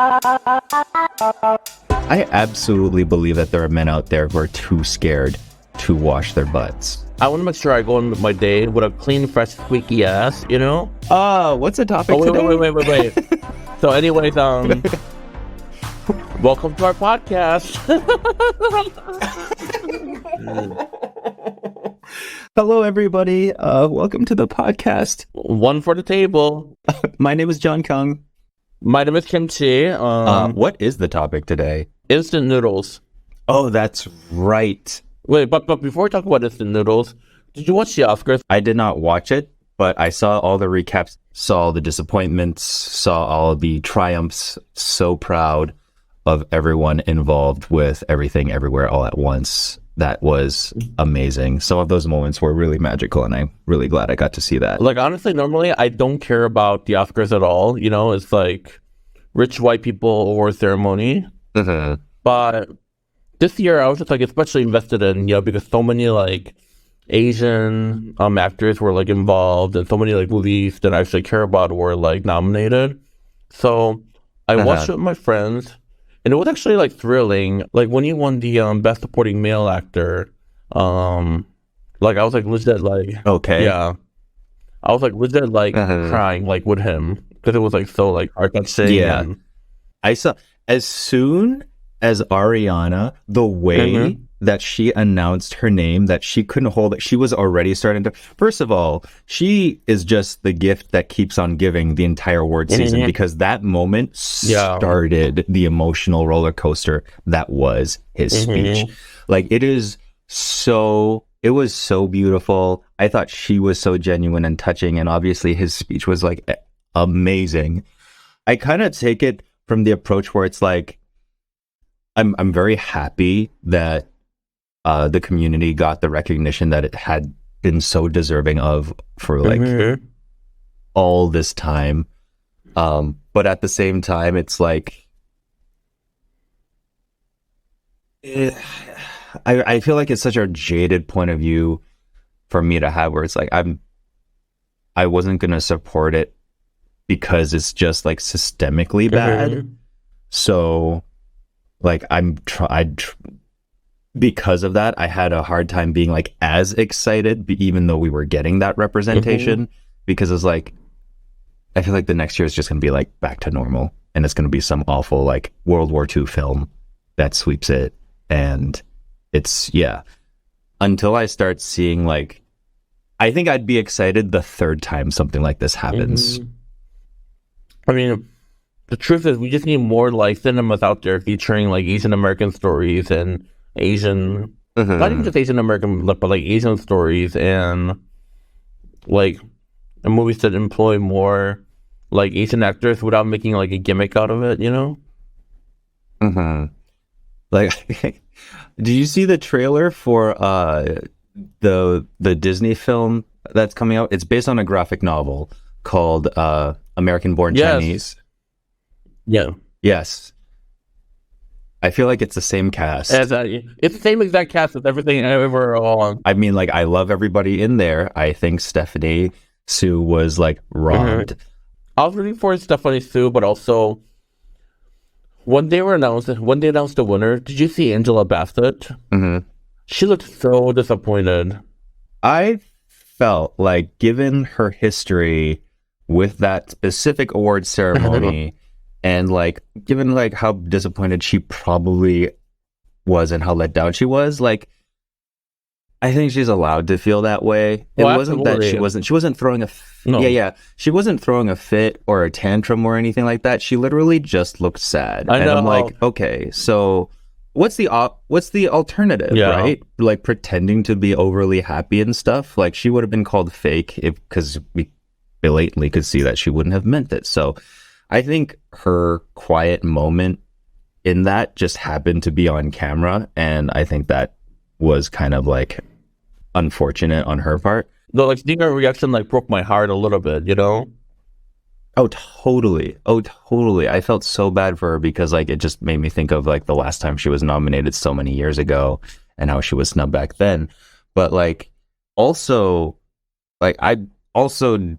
I absolutely believe that there are men out there who are too scared to wash their butts. I want to make sure I go into my day with a clean, fresh, squeaky ass, you know? What's the topic today? Today? Wait. So anyways, welcome to our podcast. Hello, everybody. Welcome to the podcast. One for the table. My name is John Kung. My name is Kim Chi. What is the topic today? Instant noodles. Oh, that's right. Wait, but before we talk about instant noodles, did you watch the Oscars? I did not watch it, but I saw all the recaps, saw all the disappointments, saw all the triumphs. So proud of everyone involved with Everything Everywhere All at Once. That was amazing. Some of those moments were really magical, and I'm really glad I got to see that. Like, honestly, normally I don't care about the Oscars at all. You know, it's like rich white people award ceremony. Mm-hmm. But this year I was just like especially invested in, you know, because so many like Asian actors were like involved, and so many like movies that I actually care about were like nominated. So I watched it with my friends, and it was actually like thrilling. Like when he won the best supporting male actor, like I was like legit like Okay. yeah, I was like legit like crying like with him because it was like so like heart touching. Yeah. I saw as soon as Ariana, the way that she announced her name, that she couldn't hold it, she was already starting to. First of all, she is just the gift that keeps on giving the entire award season, because that moment started the emotional roller coaster that was his speech. Like it was so beautiful. I thought she was so genuine and touching, and obviously his speech was like amazing. I kind of take it from the approach where it's like, I'm very happy that the community got the recognition that it had been so deserving of for like all this time. But at the same time, it's like I feel like it's such a jaded point of view for me to have, where it's like I wasn't gonna support it because it's just like systemically bad. So like because of that, I had a hard time being like as excited, even though we were getting that representation, because it's like, I feel like the next year is just going to be like back to normal, and it's going to be some awful like World War II film that sweeps it. And it's, until I start seeing like, I think I'd be excited the third time something like this happens. I mean, the truth is, we just need more like cinemas out there featuring like Asian American stories and Asian, not even just Asian American, but like Asian stories, and like movies that employ more like Asian actors without making like a gimmick out of it, you know? Like, did you see the trailer for the Disney film that's coming out? It's based on a graphic novel called American Born Chinese. Yeah. Yes. I feel like it's the same cast. It's the same exact cast as Everything Ever on. I mean, like, I love everybody in there. I think Stephanie Sue was like robbed. I was rooting for Stephanie Sue, but also when they announced the winner, did you see Angela Bassett? She looked so disappointed. I felt like, given her history with that specific award ceremony, and like given like how disappointed she probably was and how let down she was, like I think she's allowed to feel that way. It wasn't that she wasn't throwing a she wasn't throwing a fit or a tantrum or anything like that. She literally just looked sad. And I'm like, okay, so what's the alternative, right? Like pretending to be overly happy and stuff. Like she would have been called fake because we blatantly could see that she wouldn't have meant it. So I think her quiet moment in that just happened to be on camera, and I think that was kind of like unfortunate on her part. No, like seeing her reaction like broke my heart a little bit, you know? Oh, totally. I felt so bad for her because like it just made me think of like the last time she was nominated so many years ago and how she was snubbed back then. But like also, like I also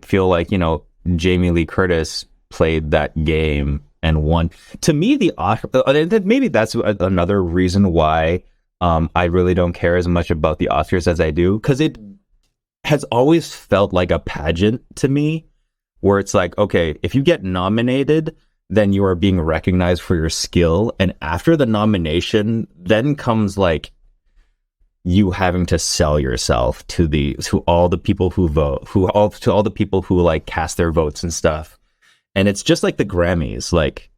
feel like, you know, Jamie Lee Curtis played that game and won. To me, maybe that's another reason why I really don't care as much about the Oscars as I do, because it has always felt like a pageant to me, where it's like, okay, if you get nominated, then you are being recognized for your skill, and after the nomination, then comes like you having to sell yourself to all the people who vote, to all the people who like cast their votes and stuff. And it's just like the Grammys, like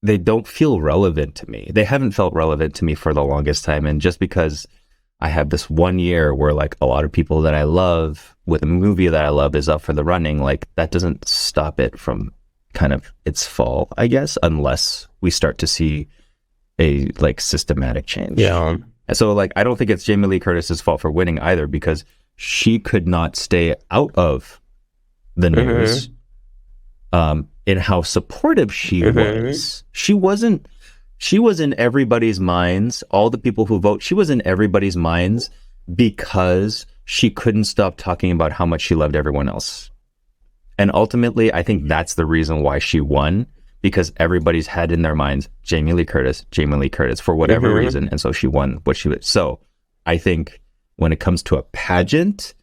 they don't feel relevant to me. They haven't felt relevant to me for the longest time. And just because I have this one year where like a lot of people that I love with a movie that I love is up for the running, like that doesn't stop it from kind of its fall, I guess, unless we start to see a like systematic change. Yeah. So like I don't think it's Jamie Lee Curtis's fault for winning either, because she could not stay out of the news. In how supportive she was. She was in everybody's minds, all the people who vote, she was in everybody's minds because she couldn't stop talking about how much she loved everyone else. And ultimately, I think that's the reason why she won, because everybody's had in their minds, Jamie Lee Curtis, for whatever reason. And so she won what she was. So I think when it comes to a pageant,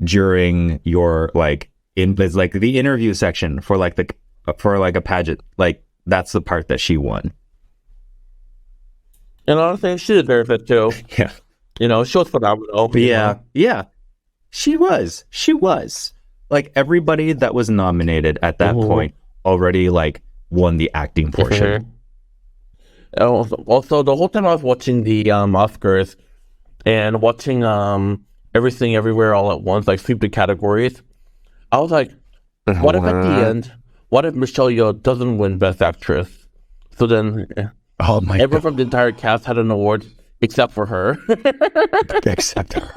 during your like, like the interview section for like a pageant, like that's the part that she won. And honestly, she deserves it too. Yeah. You know, she was phenomenal. Yeah. Yeah. She was. Like everybody that was nominated at that point already like won the acting portion. Also, the whole time I was watching the Oscars and watching Everything Everywhere All at Once, like sweep the categories, I was like, what if at the end, what if Michelle Yeoh doesn't win Best Actress? So then everyone from the entire cast had an award except for her. Except her.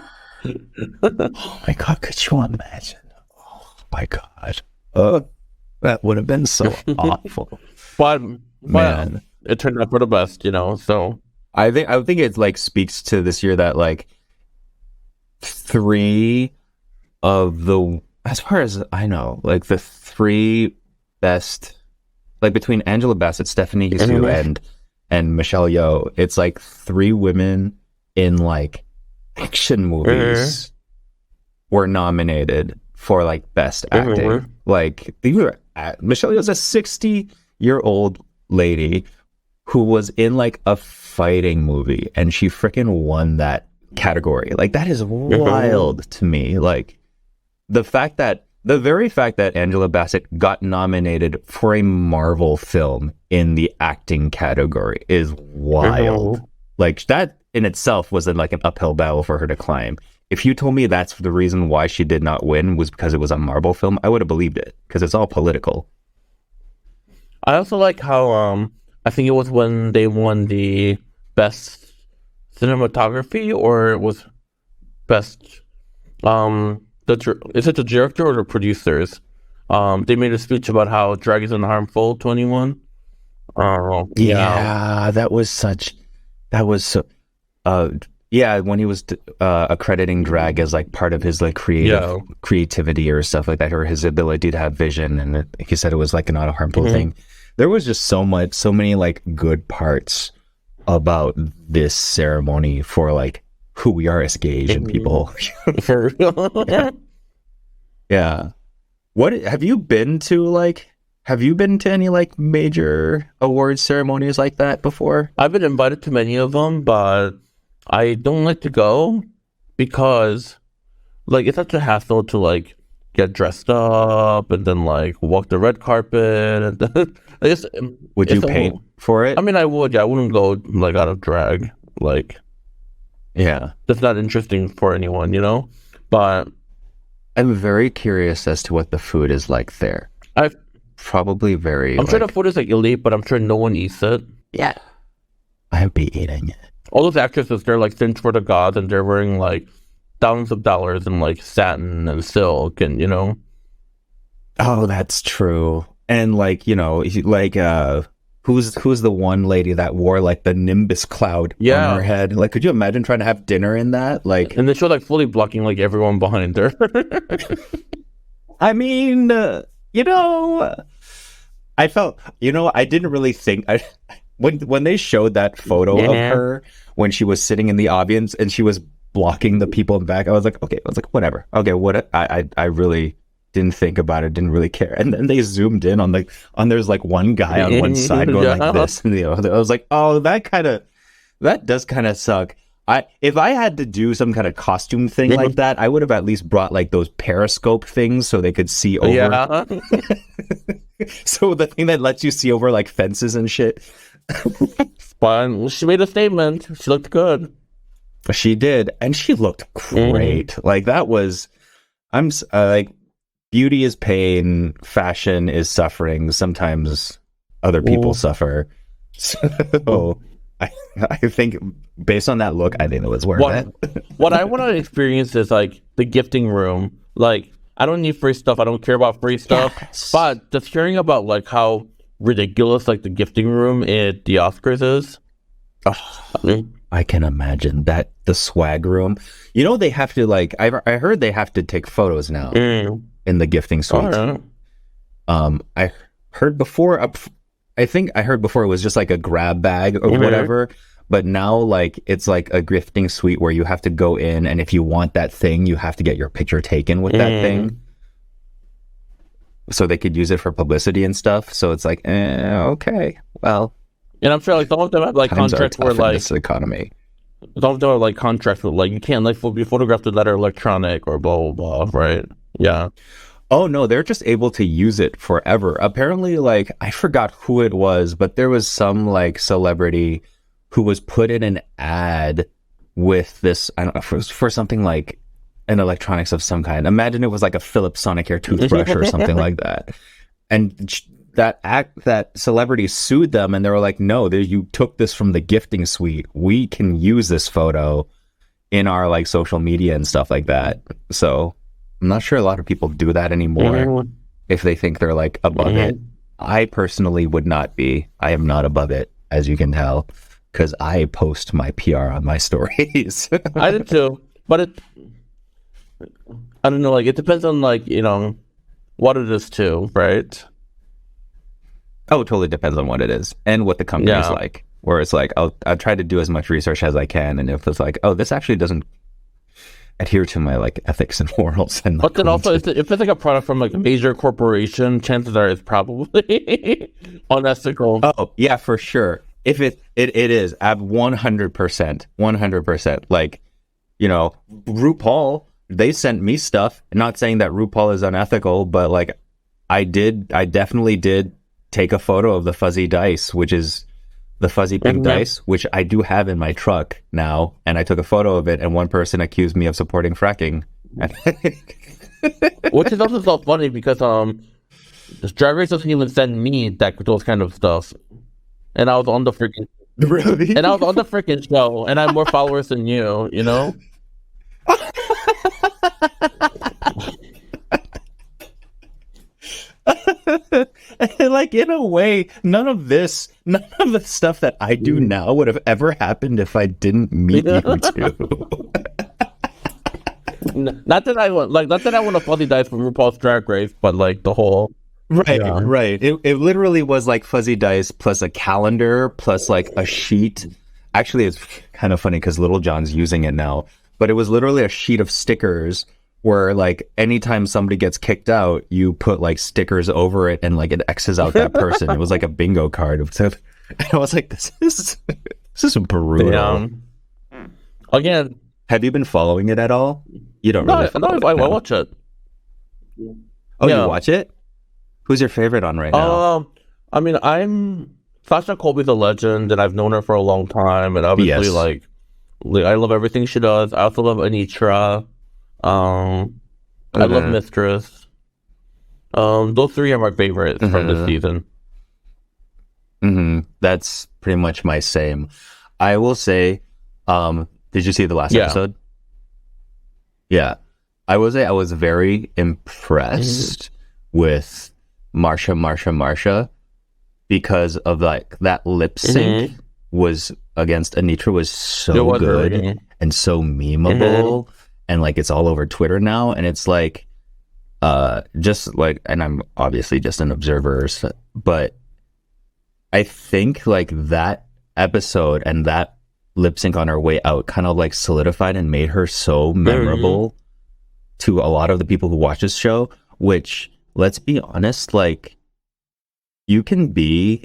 Oh my God, could you imagine? Oh my God. That would have been so awful. But man, it turned out for the best, you know, so. I think it like speaks to this year that like 3 of the, as far as I know, like the 3 best, like between Angela Bassett, Stephanie Hsu, and Michelle Yeoh, it's like 3 women in like action movies were nominated for like best acting. Like Michelle Yeoh's a 60-year-old lady who was in like a fighting movie, and she freaking won that category. Like that is wild to me. Like the very fact that Angela Bassett got nominated for a Marvel film in the acting category is wild. Like that in itself was like an uphill battle for her to climb. If you told me that's the reason why she did not win was because it was a Marvel film, I would have believed it, because it's all political. I also like how I think it was when they won the best cinematography, or it was best is it the director or the producers? They made a speech about how drag isn't harmful to anyone. Yeah, that was so when he was accrediting drag as like part of his like creativity or stuff like that, or his ability to have vision, and he said it was like not a harmful thing. There was just so many like good parts about this ceremony for like who we are as gay Asian people. For real. Yeah. What have you been to any like major awards ceremonies like that before? I've been invited to many of them, but I don't like to go because like it's such a hassle to like get dressed up and then like walk the red carpet, and then would you paint for it? I mean, I would. Yeah, I wouldn't go like out of drag. Like, yeah, that's not interesting for anyone, you know. But I'm very curious as to what the food is like there. I'm sure the food is like elite, but I'm sure no one eats it. Yeah, I'd be eating it. All those actresses, they're like singed for the gods, and they're wearing like thousands of dollars in like satin and silk, and you know. Oh, that's true. And like, you know, like who's the one lady that wore like the Nimbus cloud on her head? Like, could you imagine trying to have dinner in that? Like, and then she was like fully blocking like everyone behind her. I mean, you know, I felt, I didn't really think when they showed that photo of her when she was sitting in the audience and she was blocking the people in the back. I was like, whatever. Okay, what? I really didn't think about it. Didn't really care. And then they zoomed in on there's like one guy on one side going like this, and the other. I was like, oh, that does kind of suck. If I had to do some kind of costume thing like that, I would have at least brought like those periscope things so they could see over. Yeah. So the thing that lets you see over like fences and shit. But she made a statement. She looked good. She did, and she looked great. Like that was, like, beauty is pain, fashion is suffering. Sometimes other people suffer. So I think based on that look, I think it was worth it. What I want to experience is like the gifting room. Like, I don't need free stuff. I don't care about free stuff. Yes. But just hearing about like how ridiculous like the gifting room at the Oscars is. I can imagine that, the swag room. They have to like. I heard they have to take photos now in the gifting suite. I heard before. I think I heard before it was just like a grab bag or whatever. But now, like, it's like a gifting suite where you have to go in, and if you want that thing, you have to get your picture taken with that thing, so they could use it for publicity and stuff. So it's like, okay, well. And I'm sure like some of them have like contracts where like this economy. Some of them are like contracts with like you can't like be photographed with that or electronic or blah blah blah, right? Yeah. Oh no, they're just able to use it forever. Apparently, like, I forgot who it was, but there was some like celebrity who was put in an ad with this, I don't know, for something like an electronics of some kind. Imagine it was like a Philips Sonicare toothbrush or something like that. And that celebrity sued them, and they were like, no, you took this from the gifting suite. We can use this photo in our like social media and stuff like that. So I'm not sure a lot of people do that anymore if they think they're like above it. I personally would not be. I am not above it, as you can tell, because I post my PR on my stories. I did too, but I don't know, like, it depends on like, what it is too, right? Oh, it totally depends on what it is and what the company is like. Where it's like, I'll try to do as much research as I can, and if it's like, oh, this actually doesn't adhere to my like ethics and morals, and but then also if it's like a product from like a major corporation, chances are it's probably unethical. Oh yeah, for sure. If it is 100%, like, RuPaul, they sent me stuff. Not saying that RuPaul is unethical, but like I definitely did take a photo of the fuzzy dice, which is the fuzzy pink dice, which I do have in my truck now, and I took a photo of it, and one person accused me of supporting fracking. Which is also so funny because this Drag Race doesn't even send me those kind of stuff, and I was on the freaking show, and I have more followers than you. Like, in a way, none of the stuff that I do now would have ever happened if I didn't meet you two. Not that I want a fuzzy dice from RuPaul's Drag Race, but like the whole right. It literally was like fuzzy dice plus a calendar plus like a sheet. Actually, it's kind of funny because Little John's using it now, but it was literally a sheet of stickers where like anytime somebody gets kicked out, you put like stickers over it and like it X's out that person. It was like a bingo card. And I was like, this is brutal. Yeah. Again, have you been following it at all? You don't really follow it. I watch it. Oh, yeah. You watch it? Who's your favorite on right now? I mean, Sasha Colby's a legend, and I've known her for a long time, and obviously, like I love everything she does. I also love Anitra. I love Mistress. Those three are my favorites from this season. That's pretty much my same. I will say, did you see the last episode? Yeah. I will say I was very impressed with Marsha, because of like that lip sync was against Anitra was so good and so memeable. And like it's all over Twitter now, and it's like just like, and I'm obviously just an observer, but I think like that episode and that lip sync on her way out kind of like solidified and made her so memorable to a lot of the people who watch this show, which, let's be honest, like, you can be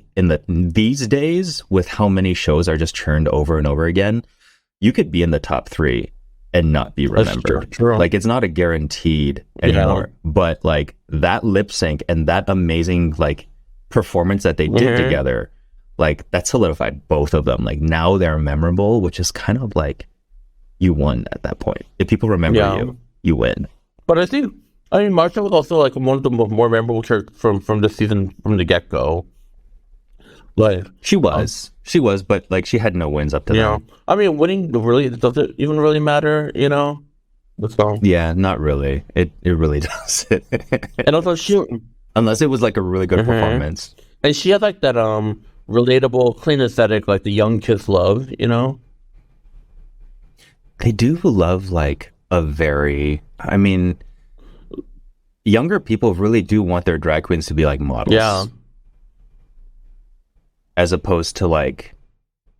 these days with how many shows are just churned over and over again, you could be in the top 3 and not be remembered. True. Like, it's not a guaranteed anymore. Yeah. But like that lip sync and that amazing like performance that they did together, like that solidified both of them. Like now they're memorable, which is kind of like you won at that point. If people remember you win. But I think, I mean, Marsha was also like one of the more memorable characters from this season from the get go. Like she was, but like she had no wins up to that. I mean, winning really doesn't even really matter, you know. So yeah, not really. It really doesn't. And also unless it was like a really good performance. And she had like that relatable, clean aesthetic, like the young kids love, you know. They do love like a very, I mean, younger people really do want their drag queens to be like models. Yeah. As opposed to like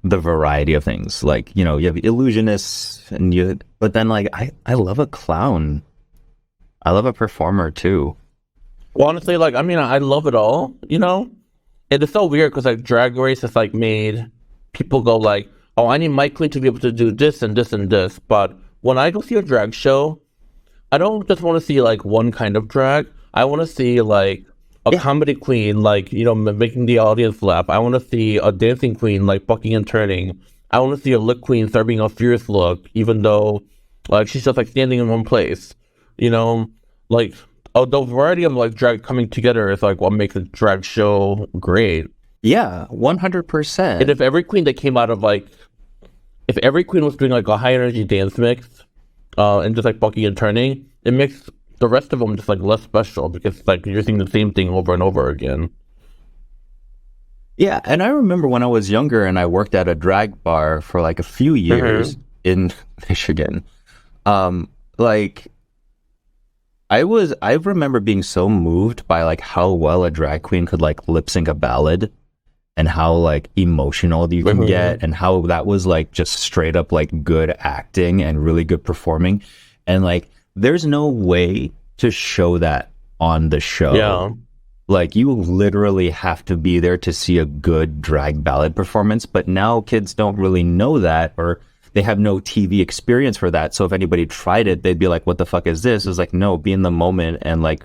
the variety of things. Like, you know, you have illusionists but then like I love a clown. I love a performer too. Well, honestly, like, I mean, I love it all, you know? It is so weird because like Drag Race has like made people go like, oh, I need my queen to be able to do this and this and this. But when I go see a drag show, I don't just want to see like one kind of drag. I want to see like a comedy queen, like, you know, making the audience laugh. I want to see a dancing queen, like bucking and turning. I want to see a lip queen serving a fierce look, even though like she's just like standing in one place. You know, like the variety of like drag coming together is like what makes a drag show great. Yeah, 100%. And if every queen that came out of like, if every queen was doing like a high energy dance mix, and just like bucking and turning, it makes the rest of them just like less special because like you're seeing the same thing over and over again. Yeah, and I remember when I was younger and I worked at a drag bar for like a few years in Michigan. Like I remember being so moved by like how well a drag queen could like lip sync a ballad and how like emotional you can get and how that was like just straight up like good acting and really good performing. And like there's no way to show that on the show. Yeah. Like you literally have to be there to see a good drag ballad performance, but now kids don't really know that, or they have no TV experience for that. So if anybody tried it, they'd be like, what the fuck is this? It's like, no, be in the moment and like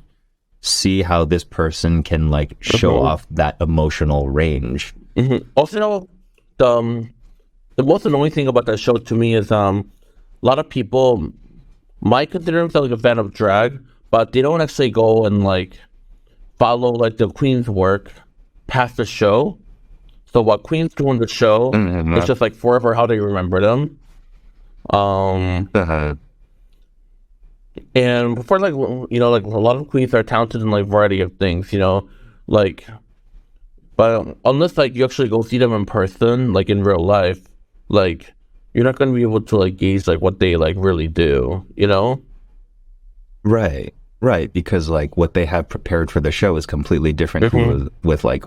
see how this person can like show off that emotional range. Also, the most annoying thing about that show to me is a lot of people might consider themselves like a fan of drag, but they don't actually go and like follow like the queen's work past the show. So what queens do on the show is just like forever how they remember them. And before, like, you know, like a lot of queens are talented in like variety of things, you know, like, but unless like you actually go see them in person, like in real life, like you're not going to be able to like gauge like what they like really do, you know? Right, because like what they have prepared for the show is completely different with like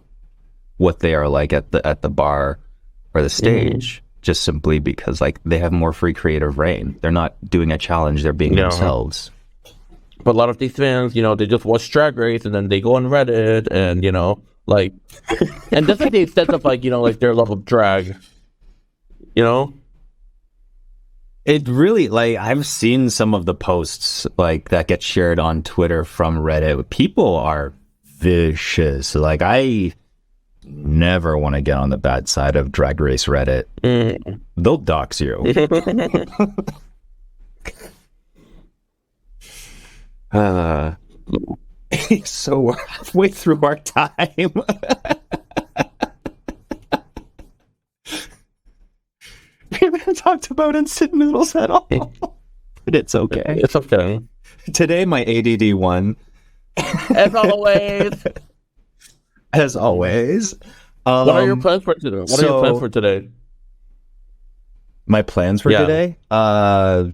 what they are like at the bar or the stage. Just simply because like they have more free creative reign. They're not doing a challenge, they're being themselves. But a lot of these fans, you know, they just watch Drag Race and then they go on Reddit and, you know, like, and that's like the extent of like, you know, like their love of drag, you know? It really, like, I've seen some of the posts like that get shared on Twitter from Reddit. People are vicious. Like, I never want to get on the bad side of Drag Race Reddit. They'll dox you. So we're halfway through our time. We haven't talked about instant noodles at all. But it's okay. It's okay. Today my ADD won. As always. As always. What are your plans for today? What are your plans for today? My plans for today? Oh,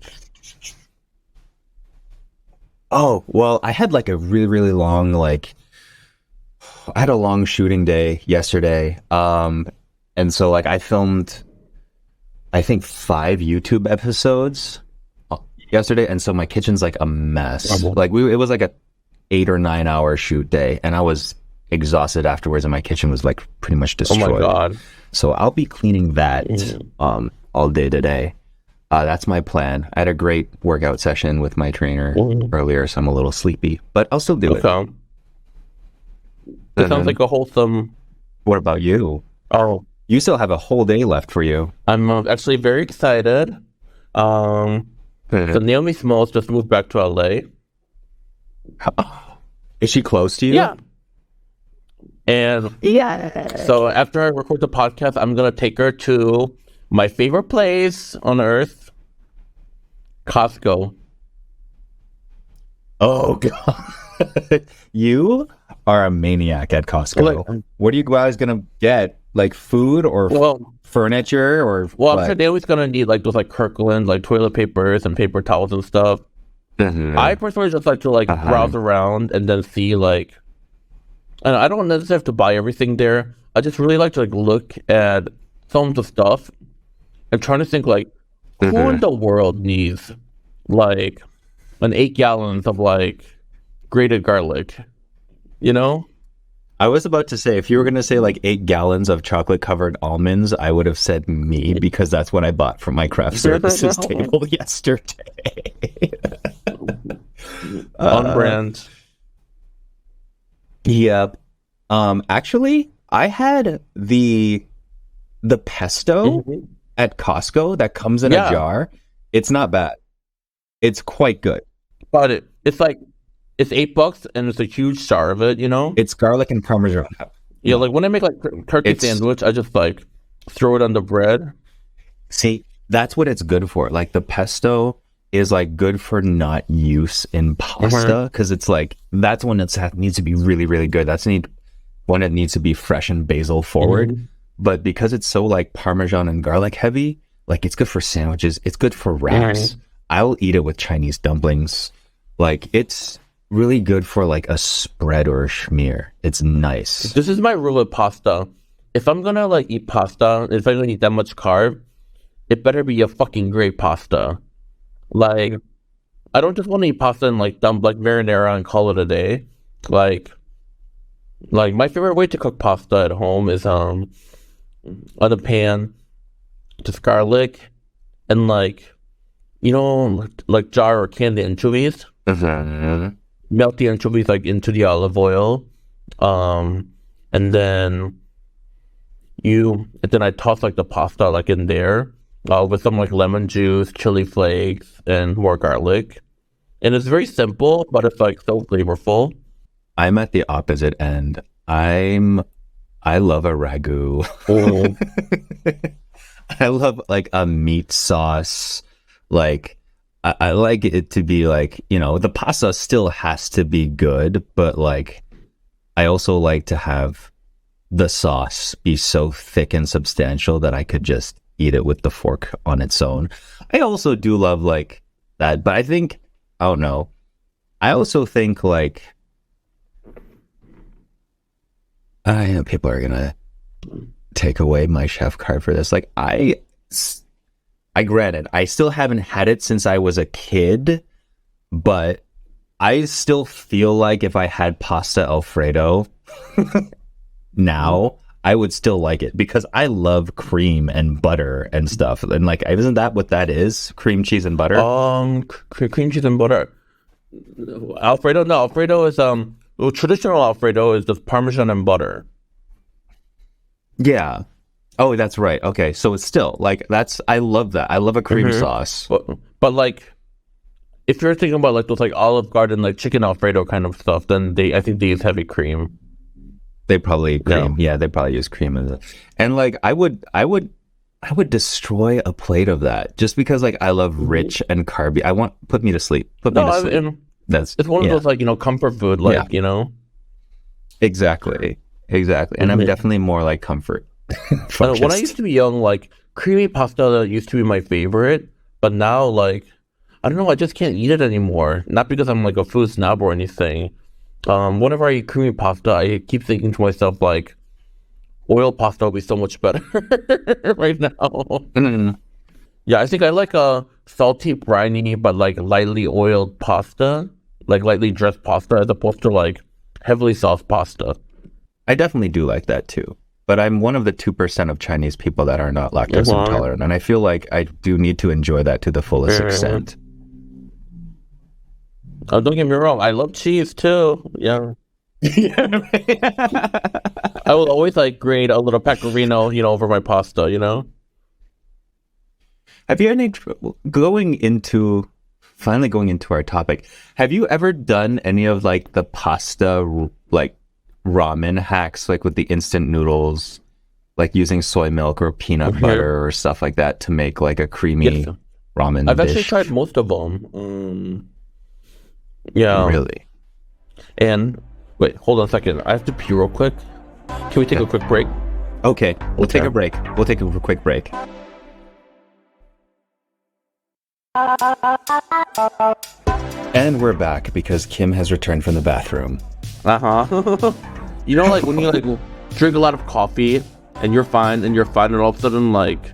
well, I had like a really, really long like I had a long shooting day yesterday. And so like I filmed I think 5 YouTube episodes yesterday, and so my kitchen's like a mess. Like it was like a 8 or 9 hour shoot day, and I was exhausted afterwards, and my kitchen was like pretty much destroyed. Oh my God. So I'll be cleaning that all day today. That's my plan. I had a great workout session with my trainer earlier, so I'm a little sleepy, but I'll still do it. It sounds like a wholesome. What about you? Oh, you still have a whole day left for you. I'm actually very excited. So Naomi Smalls just moved back to LA. Is she close to you? Yeah. And so after I record the podcast, I'm gonna take her to my favorite place on earth, Costco. Oh God. You are a maniac at Costco. What are you guys gonna get? Like food or furniture or I'm sure Naomi's gonna need like those like Kirkland like toilet papers and paper towels and stuff. I personally just like to browse around and then see like, and I don't necessarily have to buy everything there. I just really like to like look at some of the stuff and trying to think like, who in the world needs like an 8 gallons of like grated garlic, you know? I was about to say, if you were going to say like 8 gallons of chocolate covered almonds, I would have said me, because that's what I bought from my craft services table yesterday. On brand. Yep. Actually, I had the pesto at Costco that comes in a jar. It's not bad. It's quite good. But it's like, it's $8 and it's a huge jar of it, you know? It's garlic and parmesan. Yeah, like when I make like turkey sandwich, I just like throw it on the bread. See, that's what it's good for. Like the pesto is like good for not use in pasta, because it's like that's when it needs to be really, really good. That's when it needs to be fresh and basil forward. But because it's so like parmesan and garlic heavy, like it's good for sandwiches. It's good for wraps. I'll eat it with Chinese dumplings. Like it's really good for like a spread or a schmear. It's nice. This is my rule with pasta. If I'm gonna like eat pasta, if I'm gonna eat that much carb, it better be a fucking great pasta. Like, I don't just want to eat pasta and like dump like marinara and call it a day. Like my favorite way to cook pasta at home is on a pan, just garlic and like, you know, like jar or can the anchovies. Melt the anchovies like into the olive oil, and then I toss like the pasta like in there with some like lemon juice, chili flakes, and more garlic. And it's very simple, but it's like so flavorful. I'm at the opposite end. I love a ragu. I love like a meat sauce. Like I like it to be like, you know, the pasta still has to be good, but like I also like to have the sauce be so thick and substantial that I could just eat it with the fork on its own. I also do love like that, but I don't know. I also think like people are gonna take away my chef card for this. Like I granted, I still haven't had it since I was a kid, but I still feel like if I had pasta Alfredo now, I would still like it, because I love cream and butter and stuff. And like, isn't that what that is? Cream, cheese, and butter? Cream, cheese, and butter. Alfredo? No, Alfredo is, traditional Alfredo is just Parmesan and butter. Yeah. Oh, that's right. Okay, so it's still like I love that. I love a cream sauce. But like, if you're thinking about like those like Olive Garden like chicken Alfredo kind of stuff, then I think they use heavy cream. They probably cream. Yeah, they probably use cream in it. And like, I would destroy a plate of that just because like I love rich and carby. Put me to sleep. Put me to sleep. It's one of those like, you know, comfort food, like, you know. Exactly. And I'm definitely more like comfort. When I used to be young, like creamy pasta used to be my favorite, but now like I don't know, I just can't eat it anymore. Not because I'm like a food snob or anything, Whenever I eat creamy pasta, I keep thinking to myself like, oil pasta would be so much better right now. Mm. Yeah, I think I like a salty, briny, but like lightly oiled pasta, like lightly dressed pasta, as opposed to like heavily sauced pasta. I definitely do like that too. But I'm one of the 2% of Chinese people that are not lactose Mhm. intolerant. And I feel like I do need to enjoy that to the fullest Mhm. extent. Oh, don't get me wrong, I love cheese too. Yeah. I will always like grate a little pecorino, over my pasta, Have you any finally going into our topic? Have you ever done any of like the pasta like ramen hacks, like with the instant noodles, like using soy milk or peanut Mhm. butter or stuff like that to make like a Yes. creamy ramen I've actually dish? tried most of them. Yeah. Really? And wait, hold on a second. I have to pee real quick. Can we take Okay. a quick break? Okay, we'll take Okay. a break. We'll take a quick break. And we're back because Kim has returned from the bathroom. Uh-huh. Like when you like drink a lot of coffee and you're fine and all of a sudden like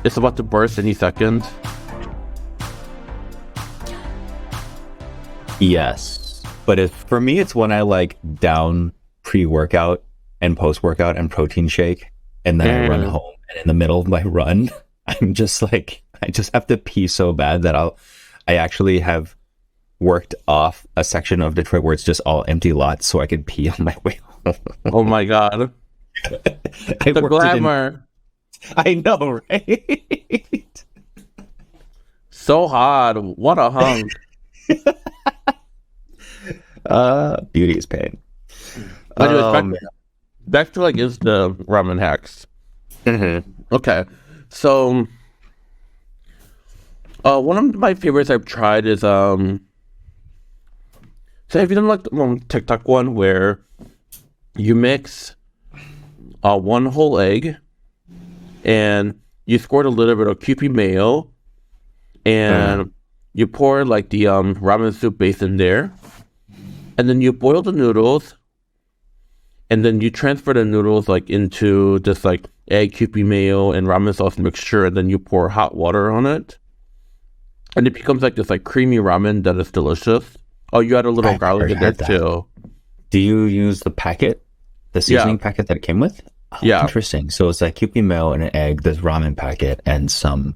it's about to burst any second. Yes. But for me, it's when I like down pre-workout and post-workout and protein shake, and then I run Mm. home. And in the middle of my run, I'm just like, I just have to pee so bad that I actually have worked off a section of Detroit where it's just all empty lots so I could pee on my way home. Oh my God. I The worked it in. glamour. I know, right? So hard. What a hunk. Beauty is pain. Anyways, Um, back to like is the ramen hacks. mhm. Okay. So one of my favorites I've tried is so have you done like the TikTok one where you mix one whole egg and you squirt a little bit of Kewpie mayo and you pour like the ramen soup base in there and then you boil the noodles and then you transfer the noodles like into this like egg, Kewpie mayo, and ramen sauce mixture and then you pour hot water on it and it becomes like this like creamy ramen that is delicious. Oh, you add a little I've garlic never in there had that. too. Do you use the packet, the seasoning packet that it came with? Oh, Yeah. interesting. So it's like Kewpie mayo and an egg, this ramen packet, and some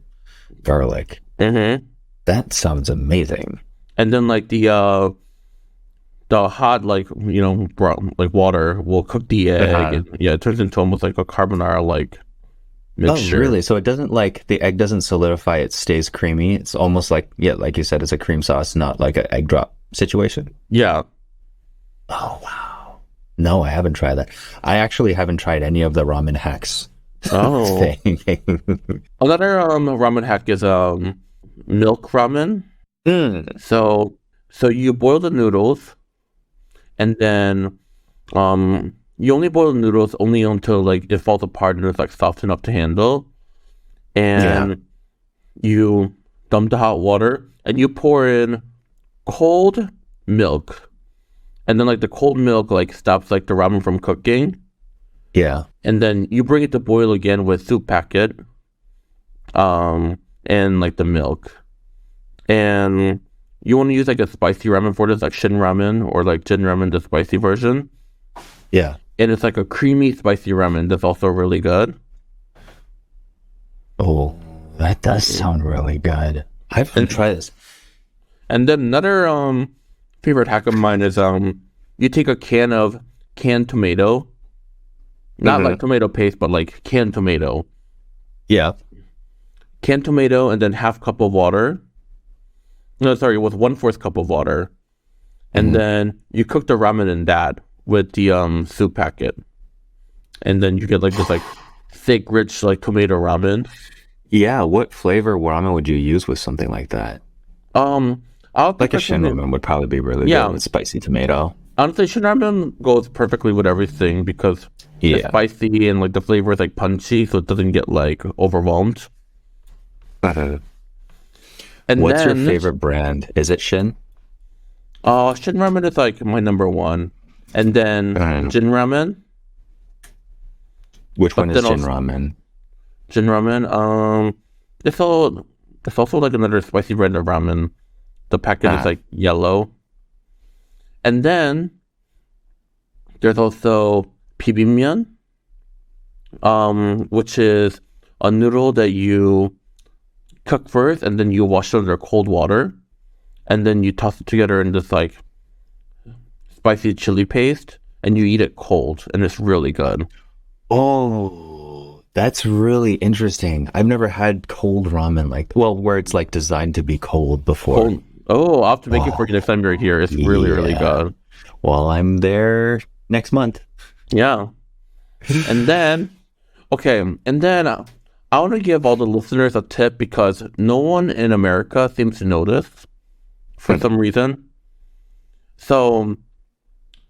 garlic. Mm-hmm. That sounds amazing. And then like the hot like like water will cook the egg and yeah, it turns into almost like a carbonara like mixture. Oh, really? So it doesn't like the egg doesn't solidify, it stays creamy. It's almost like, yeah, like you said, it's a cream sauce, not like an egg drop situation. Yeah. Oh, wow. No, I haven't tried that. I actually haven't tried any of the ramen hacks Oh. thing. Another ramen hack is milk ramen. Mm. So you boil the noodles and then you only boil the noodles only until like it falls apart and it's like soft enough to handle. And you dump the hot water and you pour in cold milk. And then like the cold milk like stops like the ramen from cooking. Yeah. And then you bring it to boil again with soup packet, and like the milk. And you want to use like a spicy ramen for this, like Shin ramen or like Jin ramen, the spicy version. Yeah. And it's like a creamy spicy ramen that's also really good. Oh, that does sound really good. I haven't tried this. And then another favorite hack of mine is you take a can of canned tomato, not like tomato paste, but like canned tomato. Yeah. Canned tomato and then half cup of water. No, sorry, with 1/4 cup of water. And then you cook the ramen in that with the soup packet. And then you get like this like thick, rich like tomato ramen. Yeah. What flavor ramen would you use with something like that? I'll Like a pick Shin ramen would probably be really Yeah. good with spicy tomato. honestly, Shin ramen goes perfectly with everything because it's Yeah. spicy and like the flavor is like punchy, so it doesn't get like overwhelmed. And What's your then favorite brand? Is it Shin? Shin ramen is like my number one, and then And Jin ramen. which one But is then Jin also ramen? Jin ramen. It's all it's also like another spicy brand of ramen. The packet is Ah, like yellow, and then there's also bibimbap, which is a noodle that you cook first, and then you wash it under cold water, and then you toss it together in this like spicy chili paste, and you eat it cold, and it's really good. oh, that's really interesting. I've never had cold ramen like, well, where it's like designed to be cold before. Cold. Oh, I'll have to make it for you Oh, next time you're here. It's really, really yeah. good. Well, I'm there next month. Yeah. And then, okay, and then I want to give all the listeners a tip because no one in America seems to know this for some reason. So,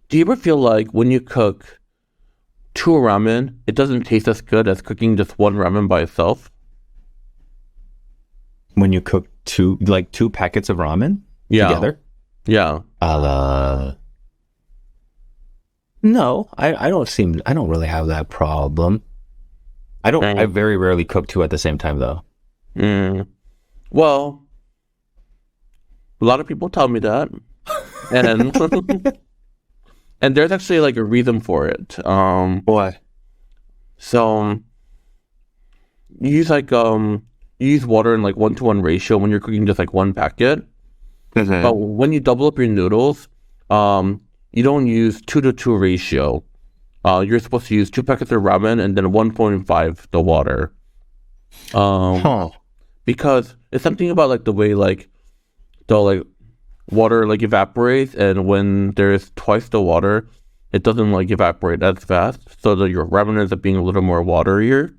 do you ever feel like when you cook two ramen, it doesn't taste as good as cooking just one ramen by itself? When you cook two packets of ramen Yeah, together, yeah. uh, no, I don't really have that problem. I Mm, very rarely cook two at the same time though. mm. Well, a lot of people tell me that, and and there's actually like a reason for it. Why? So you use like you use water in like 1-to-1 ratio when you're cooking just like one packet. But Mhm. when you double up your noodles, you don't use 2-to-2 ratio. You're supposed to use two packets of ramen and then 1.5 the water. Um, Huh. because it's something about like the way like the like water like evaporates, and when there's twice the water, it doesn't like evaporate as fast. So that your ramen ends up being a little more waterier.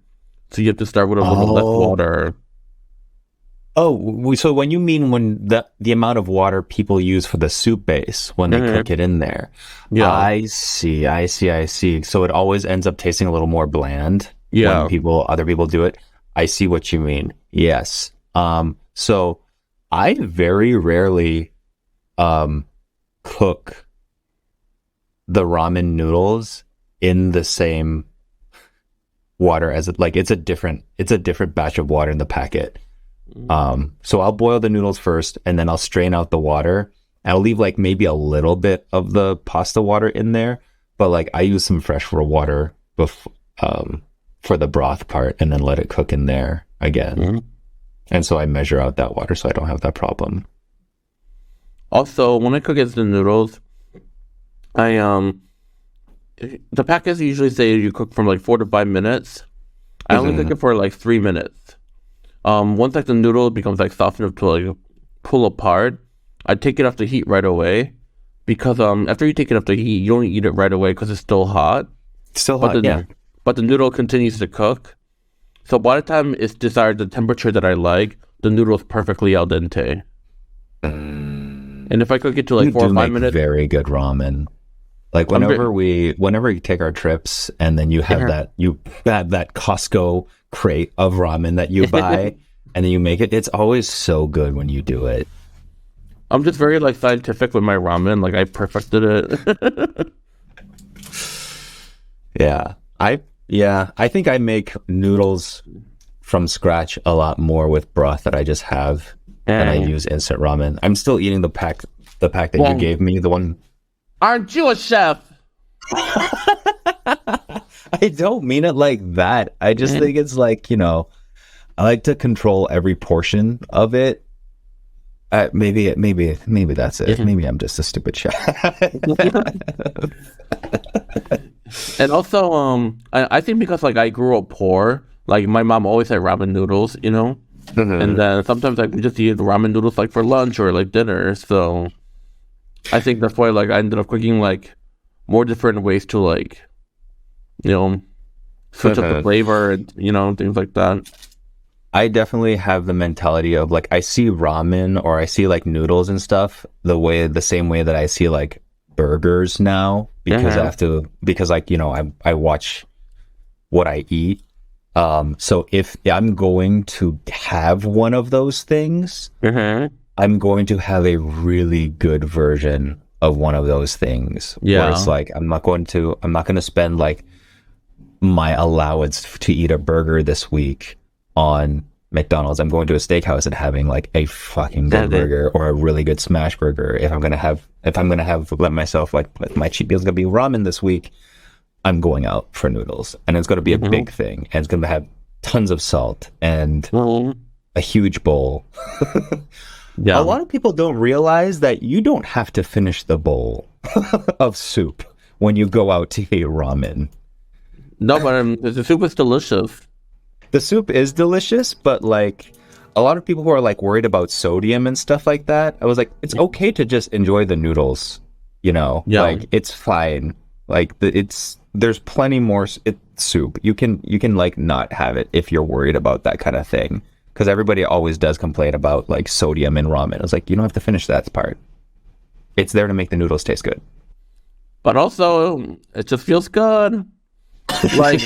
So you have to start with a little less Oh. water. Oh, so when you mean when the amount of water people use for the soup base when they Hmm. cook it in there, Yeah, I see. So it always ends up tasting a little more bland when yeah. other people do it. I see what you mean. Yes. So I very rarely cook the ramen noodles in the same water as like it's a different batch of water in the packet. So I'll boil the noodles first and then I'll strain out the water. I'll leave like maybe a little bit of the pasta water in there, but like I use some fresh water for the broth part and then let it cook in there again. Mhm. And so I measure out that water so I don't have that problem. Also, when I cook instant noodles, I the packets usually say you cook from like 4 to 5 minutes. I only cook Mhm. it for like 3 minutes. Once like the noodle becomes like soft enough to like pull apart, I take it off the heat right away because after you take it off the heat, you don't eat it right away because it's still hot. Still But hot, yeah. the noodle continues to cook. So by the time it's desired the temperature that I like, the noodle is perfectly al dente. Mm. And if I cook it to like You four or do five make minutes, very good ramen. Like I'm very, whenever we take our trips and then you have that Costco crate of ramen that you buy and then you make it, it's always so good when you do it. I'm just very like scientific with my ramen. Like I perfected it. Yeah. I think I make noodles from scratch a lot more with broth that I just have than I And use instant ramen. I'm still eating the pack that you well, gave me, the one aren't you a chef? I don't mean it like that. I just Mm. think it's like, I like to control every portion of it. Maybe that's it. Maybe I'm just a stupid chef. And also, I think because like I grew up poor, like my mom always had ramen noodles, and Mhm. then sometimes I could just eat ramen noodles like for lunch or like dinner. So I think that's why like I ended up cooking like more different ways to like you know switch up the Mhm. flavor and things like that. I definitely have the mentality of like I see ramen or I see like noodles and stuff the same way that I see like burgers now because Uh-huh. like I watch what I eat. So if I'm going to have one of those things, Uh-huh. I'm going to have a really good version of one of those things. Yeah. Where it's like I'm not going to spend like my allowance to eat a burger this week on McDonald's. I'm going to a steakhouse and having like a fucking good burger or a really good smash burger. If I'm gonna have let myself like if my cheat meal's gonna be ramen this week, I'm going out for noodles, and it's gonna be a big thing, and it's gonna have tons of salt and a huge bowl. Yeah. A lot of people don't realize that you don't have to finish the bowl of soup when you go out to eat ramen. No, but the soup is delicious. The soup is delicious, but like a lot of people who are like worried about sodium and stuff like that, I was like, it's okay to just enjoy the noodles, you know? Yeah. Like it's fine. Like there's plenty more soup. You can like not have it if you're worried about that kind of thing. Because everybody always does complain about like sodium in ramen. I was like, you don't have to finish that part. It's there to make the noodles taste good. But also, it just feels good. Like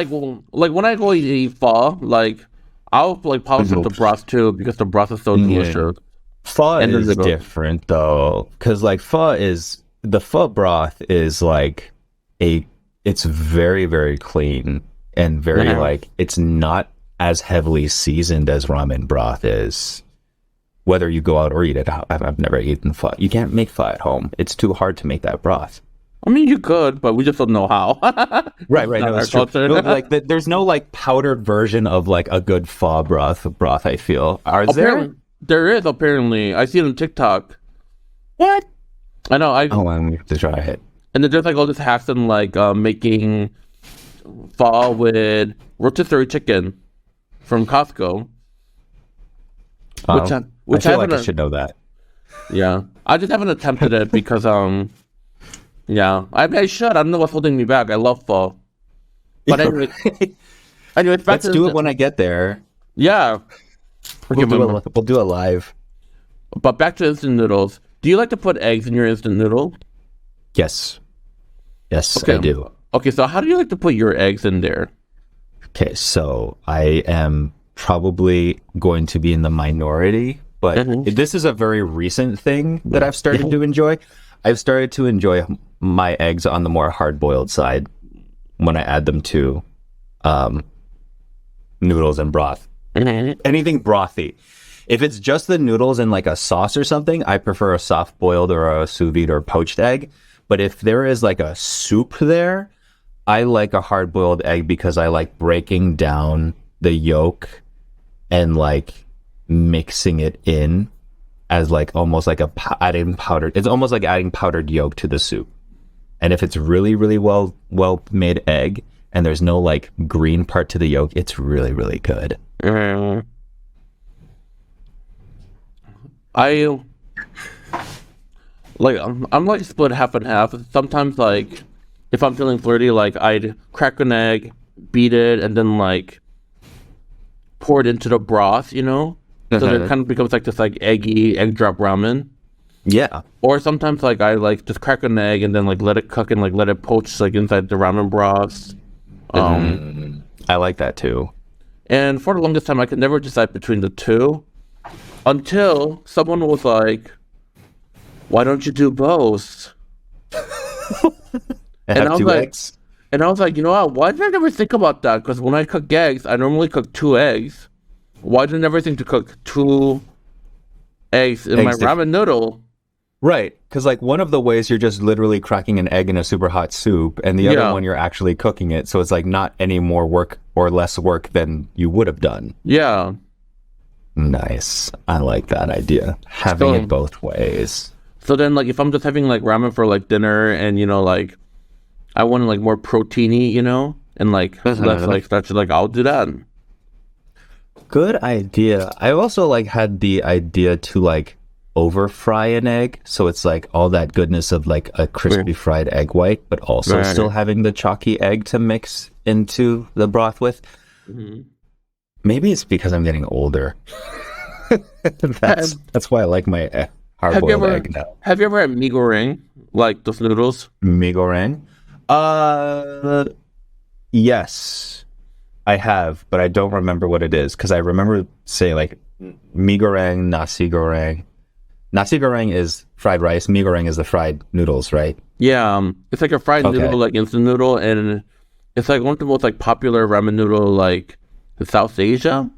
when I go eat pho, like I'll like polish up the broth too because the broth is so delicious. Pho is different though, because like the pho broth is like it's very, very clean and very like it's not as heavily seasoned as ramen broth is. Whether you go out or eat it, I've never eaten pho. You can't make pho at home. It's too hard to make that broth. I mean, you could, but we just don't know how. Right. No, it's true. No, like there's no like powdered version of like a good pho broth. I feel. There is apparently. I see it on TikTok. What? I know. I'm going to have to try it. And then there's like all this hacks in like making pho with rotisserie chicken from Costco. Which I feel like I should know that. Yeah, I just haven't attempted it because yeah, I should. I don't know what's holding me back. I love pho. But anyway, let's do it when I get there. Yeah, we'll do it live. But back to instant noodles. Do you like to put eggs in your instant noodle? Yes, okay. I do. Okay, so how do you like to put your eggs in there? Okay, so I am probably going to be in the minority, but this is a very recent thing that I've started to enjoy. I've started to enjoy my eggs on the more hard-boiled side when I add them to noodles and broth. Anything brothy. If it's just the noodles and like a sauce or something, I prefer a soft-boiled or a sous vide or poached egg. But if there is like a soup there, I like a hard-boiled egg because I like breaking down the yolk and like mixing it in as like almost like adding powdered. It's almost like adding powdered yolk to the soup. And if it's really, really well made egg and there's no like green part to the yolk, it's really, really good. I'm like split half and half. Sometimes like if I'm feeling flirty, like I'd crack an egg, beat it, and then like pour it into the broth, you know? So that it kind of becomes like this like egg drop ramen. Yeah. Or sometimes like I like just crack an egg and then like let it cook and like let it poach like inside the ramen broth. I like that too. And for the longest time I could never decide between the two until someone was like, why don't you do both? and have two eggs? And I was like, you know what? Why did I never think about that? Because when I cook eggs, I normally cook 2 eggs. Why did I never think to cook 2 eggs in my ramen noodle? Right, because like one of the ways you're just literally cracking an egg in a super hot soup, and the other one you're actually cooking it, so it's like not any more work or less work than you would have done. Yeah. Nice. I like that idea. Having it both ways. So then, like, if I'm just having like ramen for like dinner, and you know, like, I want like more proteiny, you know, and like less like starch, like I'll do that. Good idea. I also like had the idea to like over fry an egg, so it's like all that goodness of like a crispy fried egg white, but also still having the chalky egg to mix into the broth with. Maybe it's because I'm getting older. That's why I like my hard-boiled egg now. Have you ever had mee goreng, like those noodles? Mee goreng? Yes, I have, but I don't remember what it is because I remember saying like Mi goreng, nasi goreng. Nasi goreng is fried rice. Mi goreng is the fried noodles, right? Yeah, it's like a fried Okay. noodle, like instant noodle, and it's like one of the most like popular ramen noodle like in South Asia.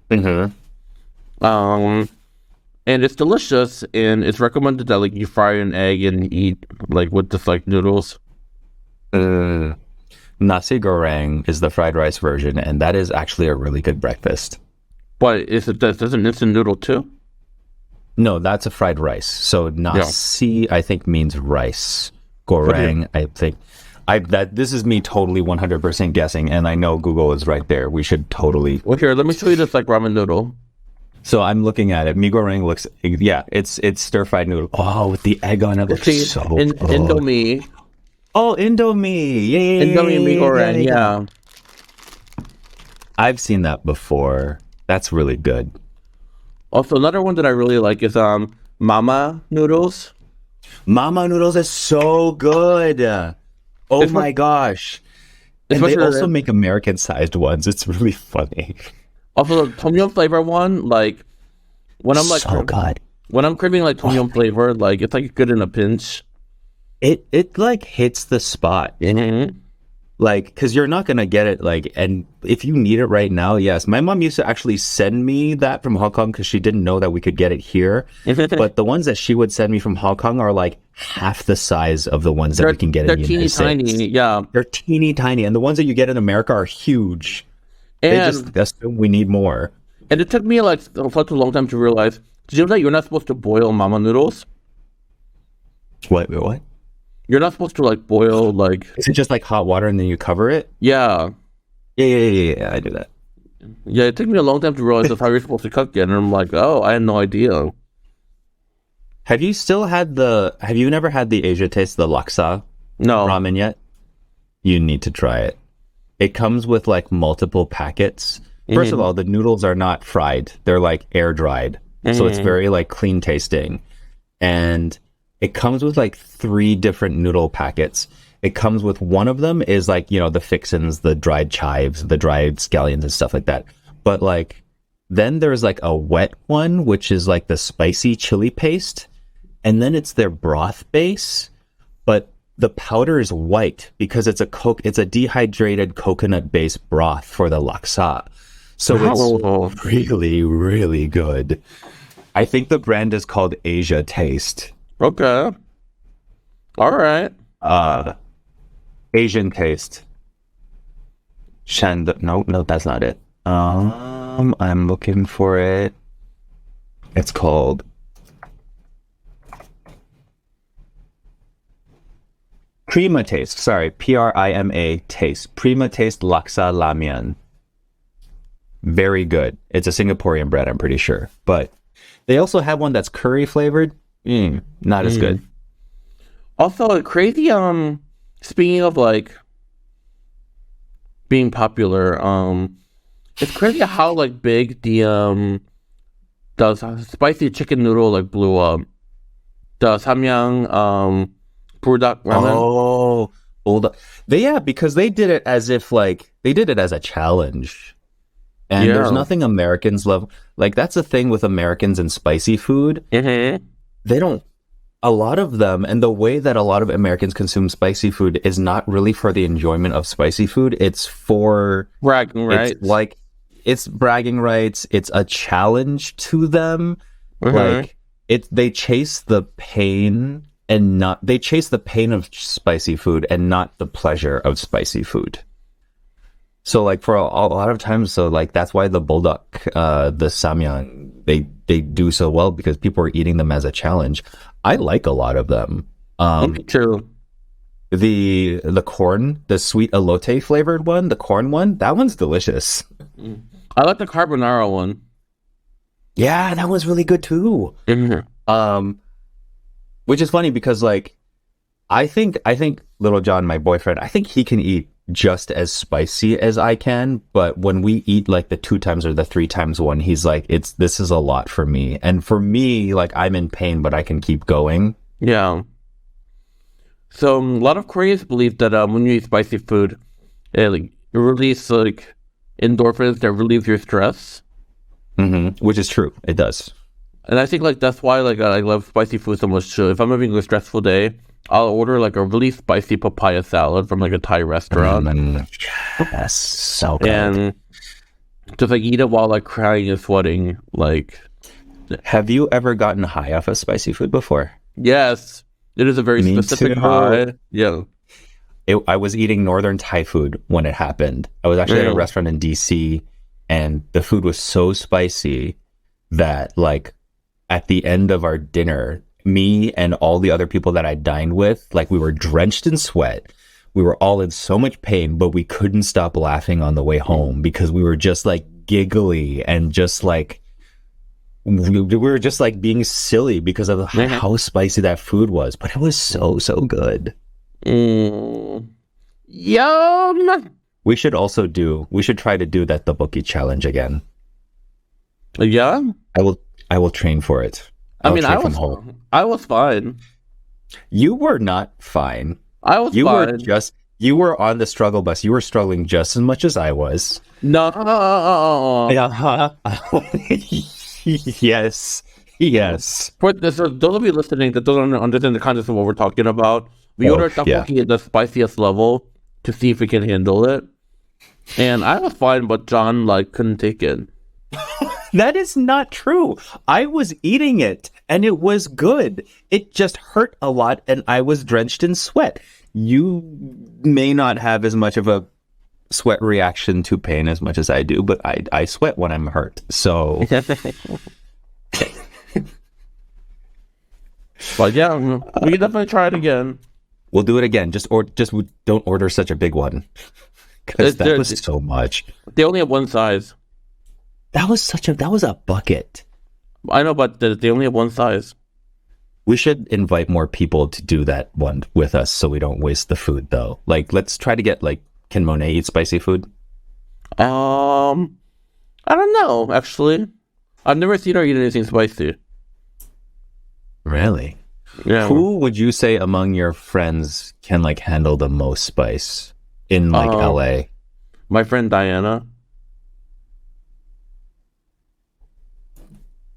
Mm-hmm. Um, and it's delicious, and it's recommended that like you fry an egg and eat like with just like noodles. Nasi goreng is the fried rice version, and that is actually a really good breakfast. But is it does an instant noodle too? No, that's a fried rice. So Yeah. nasi, I think, means rice. Okay. Goreng, I think. This is me totally 100% guessing, and I know Google is right there. We should totally. Well, here, let me show you this like ramen noodle. So I'm looking at it. Mi goreng looks, yeah, it's stir fried noodle. Oh, with the egg on it looks See, so in good. Indomie, Oh, Indomie. Indomie mee goreng, Yeah. yeah. I've seen that before. That's really good. Also, another one that I really like is mama noodles. Mama noodles is so good. Oh It's my gosh. And they especially also make American sized ones. It's really funny. also the tom yum flavor one. Like when I'm like So good. when I'm craving like tom yum flavor, like it's like good in a pinch. It like hits the spot. Mm-hmm. Like, because you're not gonna get it. Like, and if you need it right now, yes. My mom used to actually send me that from Hong Kong because she didn't know that we could get it here. But the ones that she would send me from Hong Kong are like half the size of the ones that we can get They're in the teeny United States. tiny, yeah. They're teeny tiny, and the ones that you get in America are huge. They just And assume we need more. it took me like such a long time to realize. Did you know that you're not supposed to boil mama noodles? What? You're not supposed to like boil like Is it just like hot water and then you cover it? yeah. Yeah. I do that. Yeah, it took me a long time to realize that's how you're supposed to cook it, and I'm like, oh, I had no idea. Have you never had the Asia taste, the laksa No. ramen yet? You need to try it. It comes with like multiple packets. First of all, the noodles are not fried. They're like air dried. So it's very like clean tasting. And it comes with like 3 different noodle packets. It comes with one of them is like, the fixins, the dried chives, the dried scallions and stuff like that. But like, then there's like a wet one, which is like the spicy chili paste. And then it's their broth base. But the powder is white because it's a dehydrated coconut based broth for the laksa. So Oh, it's really, really good. I think the brand is called Asia Taste. okay. All right. Asian Taste. No, that's not it. I'm looking for it. It's called Prima Taste. Sorry, Prima Taste. Prima Taste Laksa Ramyeon. Very good. It's a Singaporean bread, I'm pretty sure. But they also have one that's curry flavored. Not as good. Also, crazy. Speaking of like being popular, it's crazy how like big the spicy chicken noodle like blew up. The samyang product ramen. Oh, hold up. Because they did it as if like they did it as a challenge. And Yeah. there's nothing Americans love. Like that's the thing with Americans and spicy food. Mm-hmm. They don't a lot of them, and the way that a lot of Americans consume spicy food is not really for the enjoyment of spicy food. It's for Bragging rights. It's like it's bragging rights. It's a challenge to them. Like they chase the pain they chase the pain of spicy food and not the pleasure of spicy food. So like for a lot of times, so like that's why the bulldog, the samyang, they do so well because people are eating them as a challenge. I like a lot of them. Me too. The corn, the sweet elote flavored one, the corn one, that one's delicious. I like the carbonara one. Yeah, that was really good too. Which is funny because like I think Little John, my boyfriend, I think he can eat just as spicy as I can, but when we eat like the 2 times or the 3 times one, he's like, this is a lot for me. And for me, like I'm in pain, but I can keep going. Yeah. So a lot of Koreans believe that when you eat spicy food, it releases like endorphins that relieve your stress. Which is true. It does. And I think like that's why like I love spicy food so much too. If I'm having a stressful day, I'll order like a really spicy papaya salad from like a Thai restaurant. Yes, so good. And just like eat it while like crying and sweating. Like, have you ever gotten high off of spicy food before? yes, it is a very Me specific too. high. Yeah. I was eating northern Thai food when it happened. I was actually at a restaurant in DC, and the food was so spicy that like at the end of our dinner, me and all the other people that I dined with, like we were drenched in sweat. We were all in so much pain, but we couldn't stop laughing on the way home because we were just like giggly and just like we were just like being silly because of how spicy that food was. But it was so good. Yum. We should try to do that tteokbokki challenge again. Yeah. I will train for it. I was fine. You were not fine. I was fine. You were on the struggle bus. You were struggling just as much as I was. No. Yes. For those of you listening that don't understand the context of what we're talking about, we ordered tteokbokki at the spiciest level to see if we can handle it. And I was fine, but John like couldn't take it. That is not true. I was eating it and it was good. It just hurt a lot and I was drenched in sweat. You may not have as much of a sweat reaction to pain as much as I do, but I sweat when I'm hurt. So but yeah, we can definitely try it again. We'll do it again. Just don't order such a big one. Because that was so much. They only have one size. That was a bucket. I know, but they only have one size. We should invite more people to do that one with us so we don't waste the food, though. Like, let's try to get, like, can Monet eat spicy food? I don't know, actually. I've never seen her eat anything spicy. Really? Yeah. Who would you say among your friends can, like, handle the most spice in, like, LA? My friend Diana.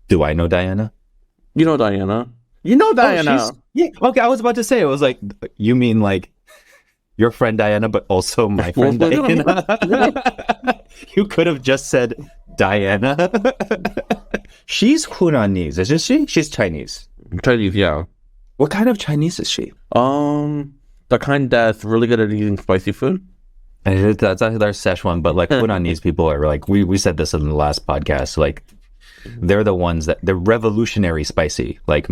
Do I know Diana? You know Diana. You know Diana. Yeah. Okay, I was about to say, it was like, you mean like your friend Diana, but also my friend Diana? You could have just said Diana. She's Hunanese, isn't she? She's Chinese. Chinese, yeah. What kind of Chinese is she? The kind that's really good at eating spicy food. And that's their Szechuan, but like Hunanese people are like, we said this in the last podcast, like, they're the ones they're revolutionary spicy. Like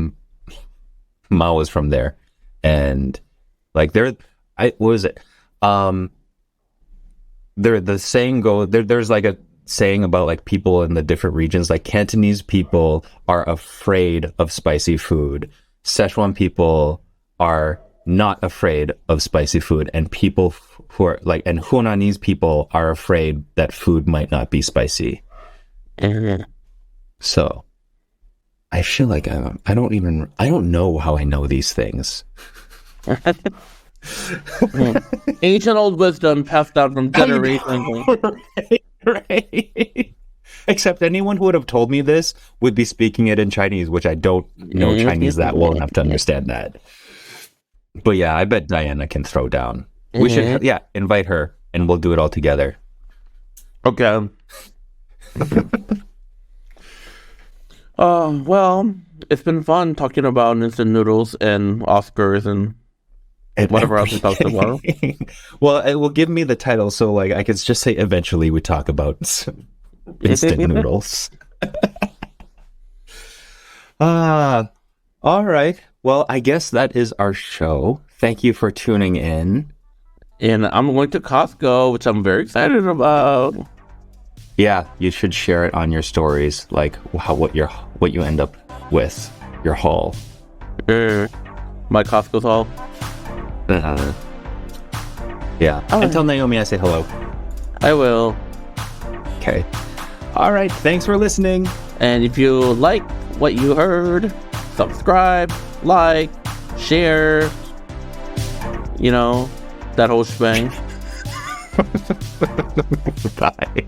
Mao is from there, and like what was it? The saying there's like a saying about like people in the different regions. Like Cantonese people are afraid of spicy food. Szechuan people are not afraid of spicy food, and people who are like and Hunanese people are afraid that food might not be spicy. So, I feel like I don't know how I know these things. Ancient old wisdom passed down from generation. Right. Except anyone who would have told me this would be speaking it in Chinese, which I don't know Chinese that well enough to understand that. But yeah, I bet Diana can throw down. We should, invite her and we'll do it all together. Okay. Well, it's been fun talking about instant noodles and Oscars and whatever else we talked about. Well, it will give me the title, so like I could just say eventually we talk about instant noodles. All right. Well, I guess that is our show. Thank you for tuning in. And I'm going to Costco, which I'm very excited about. Yeah, you should share it on your stories, like what you end up with, your haul. My Costco haul. Yeah. And tell Naomi I say hello. I will. Okay. All right. Thanks for listening. And if you like what you heard, subscribe, like, share. You know, that whole shebang. Bye.